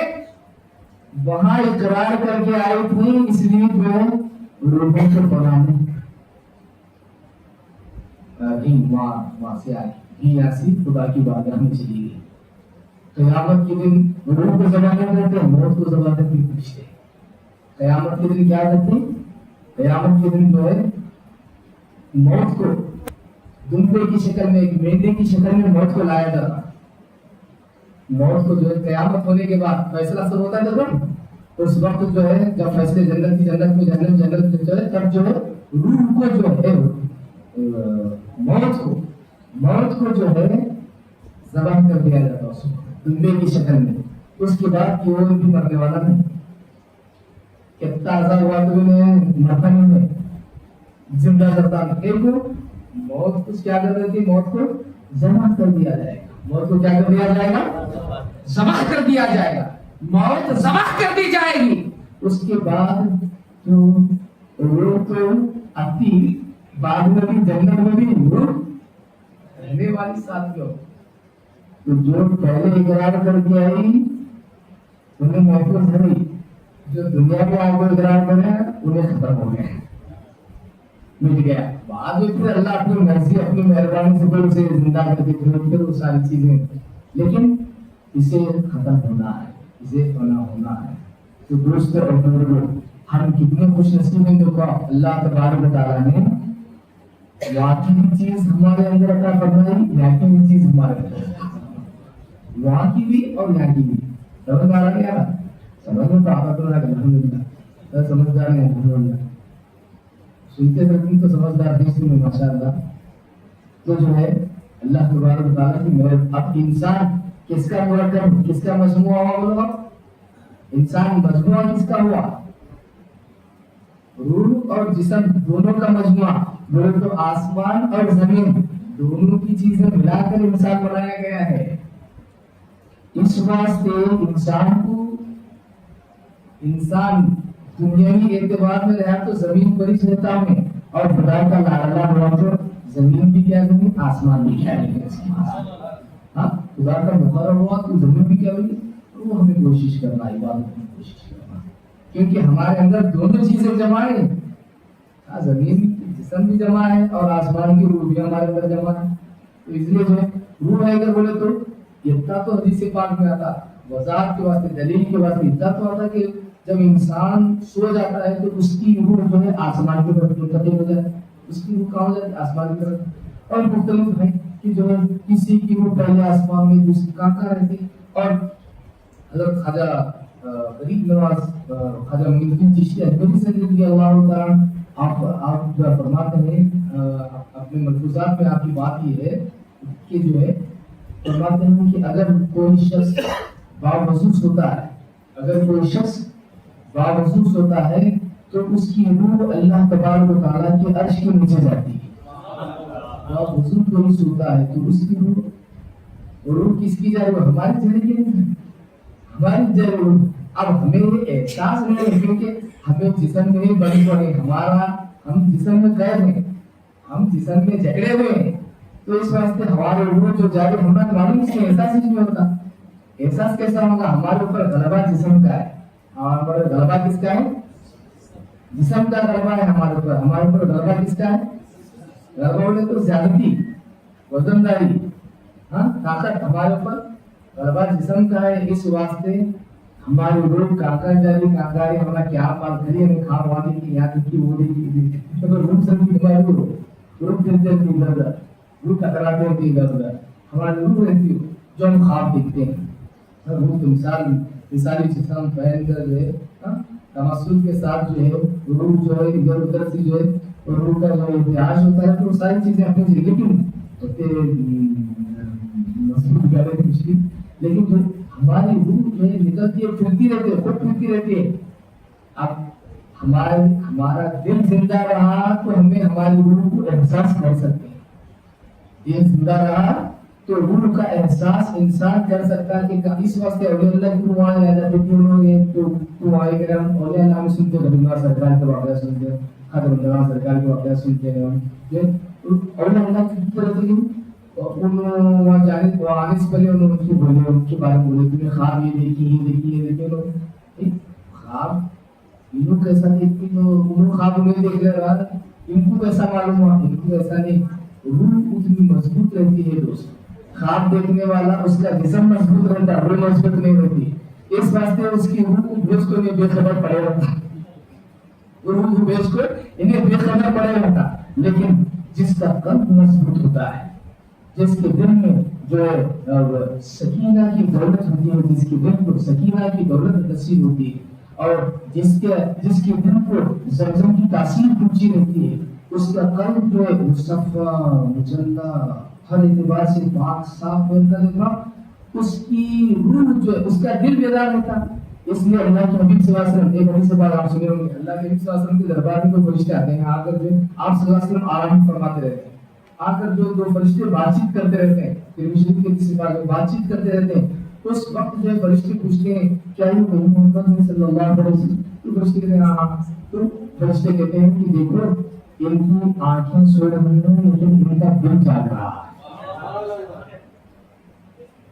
وہاں اقرار کر کے آئی تھی، اس لیے جو ہے روحوں کو بنانے وہاں سے آئی، یہاں سے خدا کی بارگاہ میں چلی گئی. قیامت کے دن روح کو جمع نہیں کرتے، موت کو جمع کر کے پوچھتے. قیامت کے دن کیا کرتے؟ قیامت کے دن جو ہے موت کو دمبے کی شکل میں، ایک مینڈے کی شکل میں موت کو لایا جاتا. موت کو جو ہے قیامت ہونے کے بعد فیصلہ سب ہوتا ہے جب اس وقت جو ہے جب فیصلے جنت کی جنت میں، جنت جنت میں جو ہے تب جو ہے روح کو جو ہے موت کو جو ہے ذبح کر دیا جاتا اس وقت دمبے کی شکل میں. اس کے بعد کوئی بھی مرنے والا نہیں. کتنا عذاب ہوا تو مرتا نہیں ہے، زندہ کرتا دیکھو. موت کو کیا کر رہی تھی؟ موت کو ذبح کر دیا جائے گا. موت کو کیا کر دیا جائے گا؟ ذبح کر دیا جائے گا. موت ذبح کر دی جائے گی. اس کے بعد جو روح تو آتی، بعد میں بھی جنت میں بھی روح رہنے والی ساتھیوں تو جو پہلے اقرار کر کے آئی انہیں محفوظ رہی، جو دنیا میں آ کر اقرار کرے انہیں ختم ہو گئے، مٹ گیا۔ بعد میں پھر اللہ اپنی مرضی اپنی مہربانی سے پھر اسے زندہ کر کے پھر وہ ساری چیزیں، لیکن اسے ختم ہونا ہے، اسے فنا ہونا ہے۔ تو دوست اور بزرگوں، ہم کتنے خوش نصیب ہیں، دیکھو اللہ تبارک و تعالیٰ نے واقعی چیز ہمارے اندر عطا فرمائی، یہاں کی بھی چیز ہمارے اندر، وہاں کی بھی اور یہاں کی بھی۔ سمجھ آ رہا ہے یار؟ سمجھ میں تو آتا تو رہا، الحمدللہ سمجھدار ہے، الحمدللہ سنتے رہتے تو سمجھدار دیکھتے ہیں ماشاء اللہ۔ تو جو ہے اللہ تبارک و تعالیٰ کی مدد۔ اب انسان کس کا مرکب، کس کا مجموعہ ہوا بولو؟ انسان مجموعہ کس کا ہوا؟ روح اور جسم دونوں کا مجموعہ، بولے تو آسمان اور زمین دونوں کی چیزیں ملا کر انسان بنایا گیا ہے۔ اس واسطے انسان دنیاوی اعتبار میں رہا تو زمین پر ہی رہتا ہے، اور خدا کا لاڈلا ہوا تو زمین بھی کیا زمین، آسمان بھی کیا زمین۔ ہاں، خدا کا مقرر ہوا تو زمین بھی کیا ہوگی، وہ ہمیں کوشش کرنا، عبادت کی کوشش کرنا، کیونکہ ہمارے اندر دونوں چیزیں جمع ہیں، زمین جسم بھی جمع ہے اور آسمان کی روح بھی ہمارے اندر جمع ہے۔ تو اس لیے جو ہے روح ہے اگر بولے تو اتنا تو حدیث پاک میں آتا، وضاحت کے واسطے دلیل کے واسطے اتنا تو آتا کہ جب انسان سو جاتا ہے تو اس کی روح جو ہے آسمان کی طرف منتقل ہو جاتی ہے، اس کی روح کہاں ہو جاتی ہے، آسمان کی طرف۔ اور مختلف ہے کہ جو ہے کسی کی روح پہلے آسمان میں، دوسری کہاں رہتی ہے۔ اور حضرت خواجہ غریب نواز خواجہ معین الدین چشتی اجمیری سے رضی اللہ تعالیٰ آپ جو فرماتے ہیں اپنے ملفوظات میں، آپ کی بات یہ ہے کہ جو ہے فرماتے ہیں کہ اگر کوئی شخص باوضو سوتا ہے، اگر کوئی شخص باوضو سوتا ہے تو اس کی روح اللہ تبارک و تعالیٰ کے عرش کے نیچے جاتی ہے۔ باوضو کوئی سوتا ہے تو اس کی روح کس کی جائے، ہماری جائے گی، ہماری جائے روح۔ اب ہمیں یہ احساس نہیں ہے کیونکہ ہمیں جسم میں بڑی پڑے، ہم جسم میں قید ہیں، ہم جسم میں جکڑے ہوئے ہیں، تو اس واسطے ہمارے روح جو جائے ہمیں معلوم اس کا احساس ہی نہیں ہوتا۔ احساس کیسا ہوگا؟ ہمارے اوپر غلبہ جسم کا ہے، ہمارے اوپر غلبہ کس کا ہے؟ جسم کا غلبہ ہے ہمارے اوپر۔ ہمارے اوپر غلبہ کس کا ہے؟ غلبہ بولے تو زیادتی، وزنداری، طاقت ہمارے اوپر غلبہ جسم کا ہے۔ اس واسطے ہماری روح کاکا جاری کاکاری ہمارا کیا مال کریے ہمیں کھا والی کی یاد کی وہ دی تو روح سے بھی ہماری روح دلتے تھی ادھر ادھر، روح ٹکراتے ہوتی ادھر ادھر، ہماری روح رہتی ہو جو ہم خواب دیکھتے ہیں۔ روح تو مثالی جسم پہن کر جو ہے تمسل کے ساتھ جو ہے روح جو ہے ادھر ادھر سے جو ہے روح کا جو اتحاد ہوتا ہے تو ساری چیزیں اپنی جگہ کیوں مضبوط کر رہے تھے، لیکن جو ہماری روح جو ہے نکلتی ہے، پھرتی رہتی ہے، خود پھرتی رہتی ہے۔ اب ہمارا دل زندہ رہا تو ہمیں ہماری روح کو احساس کر سکتے ہیں، دل زندہ رہا تو روح کا احساس انسان کر سکتا ہے کہ اس واسطے اولیاء اللہ کی وہاں لے جاتے ہیں، انہوں نے تو آئے کرام اولیاء اللہ میں سنتے ہیں، ربی اللہ سرکار کے واقعہ سنتے ہیں، خاتم الانبیاء سرکار کے واقعہ سنتے ہیں، اولیاء اللہ کی طرف سے وہاں جانے آنے سے پہلے انہوں نے بولے ان کے بارے میں بولے تمہیں خواب یہ دیکھی یہ دیکھی یہ دیکھے لوگ خواب انہوں کیسا دیکھتی تو انہوں خواب انہیں دیکھ رہا ہے، ان کو کیسا معلوم ہوا، ان کو ایسا نہیں۔ روح اتنی مضبوط رہتی ہے دوست، خواب دیکھنے والا اس کا جسم مضبوط رہتا ہے، روح مضبوط نہیں رہتی، اس واسطے اس کی روح کو بھیج کو انہیں بے خبر پڑے رہتا، روح کو بھیج کو انہیں بے خبر پڑے رہتا۔ لیکن جس کا قلب مضبوط ہوتا ہے، جس کے دل میں جو سکینہ کی دولت ہوتی ہے، جس کے دل کو سکینہ کی دولت نصیب ہوتی ہے، اور جس کے دل کو زمزم کی تاثیر پہنچی رہتی ہے، اس کا قلب جو ہے مصفا مجلہ ہر اعتبار سے پاک صاف رہتا ہے، اس کی روح جو ہے اس کا دل بیدار رہتا۔ اس لیے اللہ کے حبیب صلی اللہ علیہ وسلم، ایک حدیث سے بعد آپ سنے ہوں گے، اللہ کے حبیب صلی اللہ علیہ وسلم کے دربار میں کوئی فرشتے آتے ہیں، آ کر جو آپ صلی اللہ علیہ وسلم آرام فرماتے رہتے ہیں، آ کر جو دو فرشتے بات چیت کرتے رہتے ہیں، ترمذی کے کسی بات میں بات چیت کرتے رہتے ہیں، اس وقت جو ہے فرشتے پوچھتے ہیں کیا یہ وہی محمد صلی اللہ علیہ وسلم؟ تو فرشتے کہتے ہیں ہاں، تو فرشتے کہتے ہیں کہ دیکھو ان کی آنکھیں سو رہی ہیں لیکن ان کا دل جاگ رہا ہے،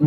2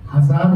1000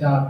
4,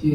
6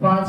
5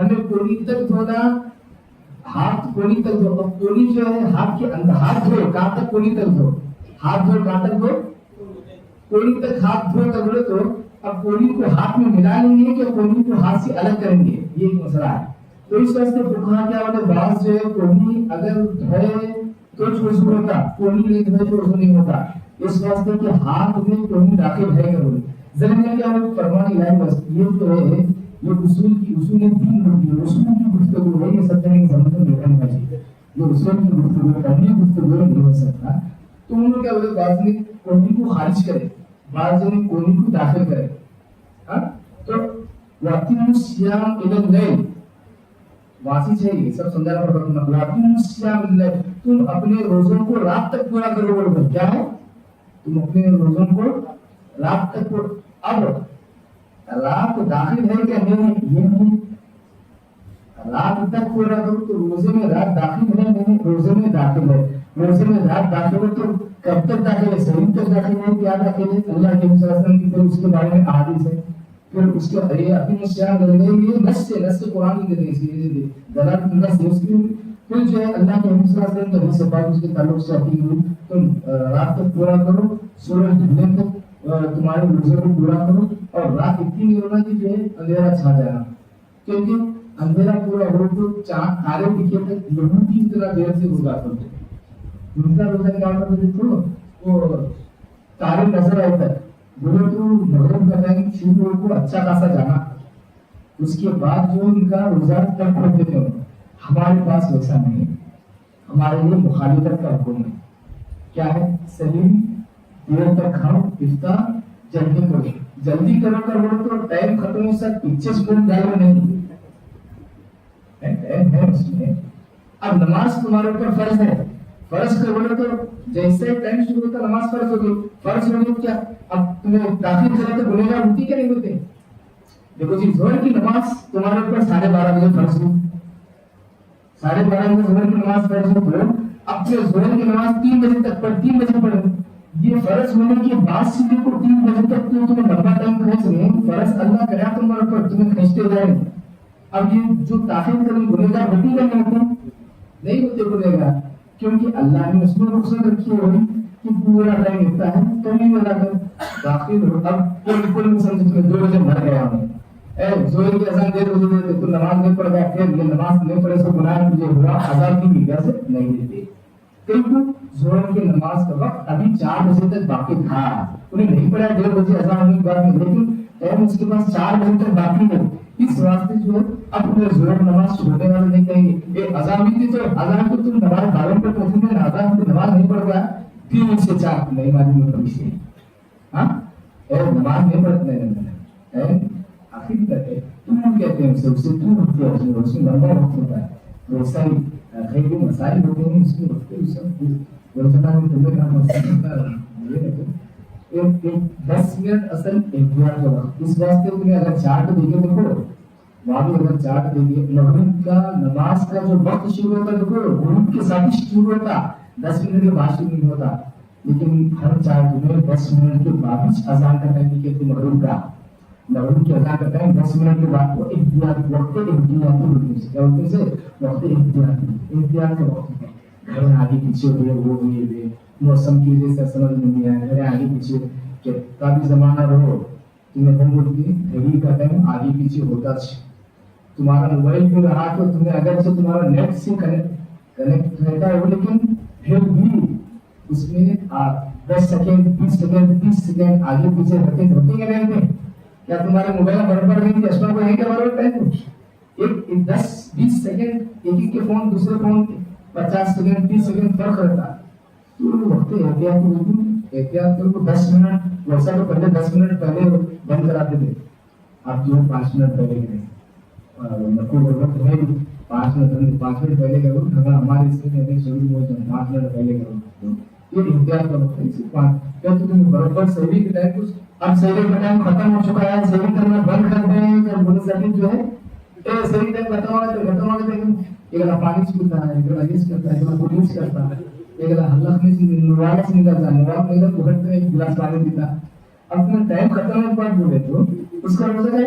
ہمیں کونی تک دھونا، ہاتھ کونی تک دھو. اب کونی جو ہے ہاتھ کے اندر، ہاتھ دھو کہاں تک؟ کونی تک دھو. ہاتھ دھو کہاں تک دھو؟ کونی تک ہاتھ دھو کر بولے تو اب کونی کو ہاتھ میں ملا لیں گے کہ کونی کو ہاتھ سے الگ کریں گے، یہ ایک مسئلہ ہے. تو اس واسطے فقہا کیا ہوتا ہے، بعض جو ہے کونی اگر دھوئے تو وضو ہوتا، کونی نہیں دھوئے تو وضو نہیں ہوتا. اس واسطے کہ ہاتھ میں کونی داخل ہے کرو. ذرا کیا وہ فرمانی لائن بس یہ جو ہے یہ اصول کی اصول دین ہوتی ہے، اصول کی گفتگو ہے. یہ سب جانے کی ضرورت نہیں رہنا چاہیے. یہ اصول کی گفتگو کرنی گفتگو نہیں ہو سکتا. تو انہوں نے کیا بولے، بعض نے کونی کو خارج کرے، بعض نے کونی کو داخل کرے. ہاں تو وَأَتِمُّوا الصِّيَامَ إِلَى اللَّيْلِ واسی چاہیے سب سمجھانا پڑتا ہے. وَأَتِمُّوا الصِّيَامَ إِلَى اللَّيْلِ تم اپنے روزوں کو رات تک پورا کرو. بولو کیا ہے، تم اپنے روزوں کو رات تک. اب رات داخل ہے کہ نہیں، یہ نہیں. رات تک پورا کرو تو روزے میں رات داخل ہے نہیں، روزے میں داخل ہے. روزے میں رات داخل ہے تو کب تک داخل ہے؟ شریر تک داخل ہے. کیا داخل ہے؟ اللہ کے وسلم کی طرف اس کے بارے میں احادیث ہے. پھر اس کے اپنی الصیام لگے یہ نص قرآن کی دلالت نص اس کی. پھر جو ہے اللہ کے وسلم کا حدیث پاک اس کے تعلق سے آتی ہے، تم رات تک پورا کرو، سورج ڈھلنے تک تمہارے روزے کو پورا کرو. اور رات اتنی نہیں ہونا کہ جو ہے اندھیرا چھا جانا، کیونکہ اندھیرا پورا ہو تو چاند تارے دکھے تک یہودی اتنا دیر سے روزہ کرتے. ان کا روزہ کیا ہوتا ہے، دیکھو وہ تارے نظر آئے تک بولے تو مغرب کا ٹائم شروع ہو کو اچھا خاصا جانا، اس کے بعد جو ان کا روزہ تک ہوتے تھے. ہمارے پاس ویسا نہیں ہے. ہمارے لیے مخالفت کا حکم ہے. کیا ہے؟ سلیم دیر تک کھاؤ، افطار جلدی کرو. جلدی کرو کر بولو تو ٹائم ختم ہو سک 25 منٹ ڈالو نہیں ہے اس میں. اب نماز تمہارے اوپر فرض ہے. فرض کر بولے تو جیسے ٹائم شروع ہوتا نماز فرض ہوگی. فرض ہوگی کیا اب تمہیں داخل کرے تو گنہگار ہوتی کہ نہیں ہوتے؟ دیکھو جی ظہر کی نماز تمہارے اوپر 12:30 بجے فرض ہوئی. 12:30 بجے ظہر کی نماز فرض ہوئی. اب سے ظہر کی نماز 3 بجے تک پڑھ، 3 بجے پڑھو. یہ فرض ہونے کے بعد سے دیکھو 3 بجے تک تو تمہیں لمبا ٹائم کھینچ رہے ہیں. فرض اللہ کرا تمہارے اوپر تمہیں کھینچتے جائیں. اب یہ جو داخل کریں گنہگار ہوتی کہ نہیں ہوتے؟ نہیں ہوتے گنہگار، کیونکہ اللہ نے اس میں رخصت رکھی ہوئی کہ پورا ٹائم ہوتا ہے کمی والا کر داخل ہو. اب کوئی نہیں سمجھے تمہیں 2 بجے مر گیا ہوں ظہر کی اذان دے دو تو نماز نہیں پڑھ گیا، پھر یہ نماز نہیں پڑھے تو گناہ مجھے ہوا، عذاب کی وجہ سے نہیں دیتے. کیونکہ ظہر کی نماز کا وقت ابھی 4 بجے تک باقی تھا. انہیں نہیں پڑھا 1:30 بجے اذان ہونے کے بعد میں، لیکن ٹائم اس کے پاس 4 بجے تک باقی ہے. اس واسطے جو ہے اب تمہیں ظہر نماز چھوڑنے والے نہیں کہیں گے. یہ اذان بھی تھی تو اذان کو تم نماز 12 پر پہنچے گے، اذان کی نماز نہیں پڑھ گیا 3 سے 4 نہیں معلوم ہے کبھی سے. ہاں نماز نہیں پڑھتے ہیں آخر تک ہے. تم کہتے ہیں اسے تو ہوتی ہے، اس میں لمبا وقت ہوتا ہے. بہت ساری خیری مسائل ہوتے ہیں اس میں وقت سب روزانہ میں تمہیں کام ہوتا ہے. 10 منٹ اصل احتیاط کا وقت. اس واسطے تمہیں اگر چارٹ دیکھے دیکھو وہاں بھی اگر چارٹ دیکھیے مغرب کا نماز کا جو وقت شروع ہوتا ہے دیکھو غروب کے ساتھ شروع ہوتا 10 منٹ کے بعد شروع نہیں ہوتا. لیکن ہر 4 دن میں 10 منٹ کے بعد اذان کا ٹائم نہیں کہتے. مغرب کی اذان کا ٹائم 10 منٹ کے بعد وہ احتیاط وقت احتیاطی ہوتی ہے. کیا ہوتے ہیں وقت احتیاط کا وقت ہے. گھر آگے پیچھے ہوئے وہ ہوئے موسم کی وجہ سے سمجھ نہیں آیا. گھر آگے پیچھے کہ کافی زمانہ رہو تمہیں ہم لوگ کی گھڑی کا ٹائم آگے پیچھے ہوتا ہے. تمہارا موبائل بھی رہا تو تمہیں اگر سے تمہارا نیٹ سے کنیکٹ رہتا ہے لیکن پھر بھی اس میں 10 سیکنڈ 20 سیکنڈ 30 سیکنڈ آگے پیچھے ہوتے کہ نہیں ہوتے؟ کیا تمہارے موبائل برابر نہیں چشمہ کو نہیں کیا برابر ٹائم؟ ایک 10-20 سیکنڈ ایک کے فون دوسرے فون 50 سیکنڈ 30 سیکنڈ فرق رہتا ہے. تو وقت احتیاط کرو. 10 منٹ ویسا تو پہلے 10 منٹ پہلے بند کراتے تھے. آپ جو 5 منٹ پہلے کریں 5 منٹ پہلے کرو. اگر ہمارے اس میں شروع ہو جائے 5 منٹ پہلے کرو. یہ احتیاط کا وقت ہے. کیا تم برابر سہری کے ٹائم کچھ اب سہری کا ٹائم ختم ہو چکا ہے سہری کرنا بند کر دیں کہ منظم جو ہے سہری ٹائم ختم ہوگا لیکن ایک پانی پیتا ہے ایک عزیز کرتا ہے ایک پولیس کرتا ہے ایک حلق میں نوال سے نکلتا ہے نوال میں ادھر پکڑتے ہیں ایک گلاس پانی پیتا. اب تمہیں ٹائم ختم ہونے کے بعد بولے تو اس کا روزہ ہے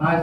5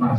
5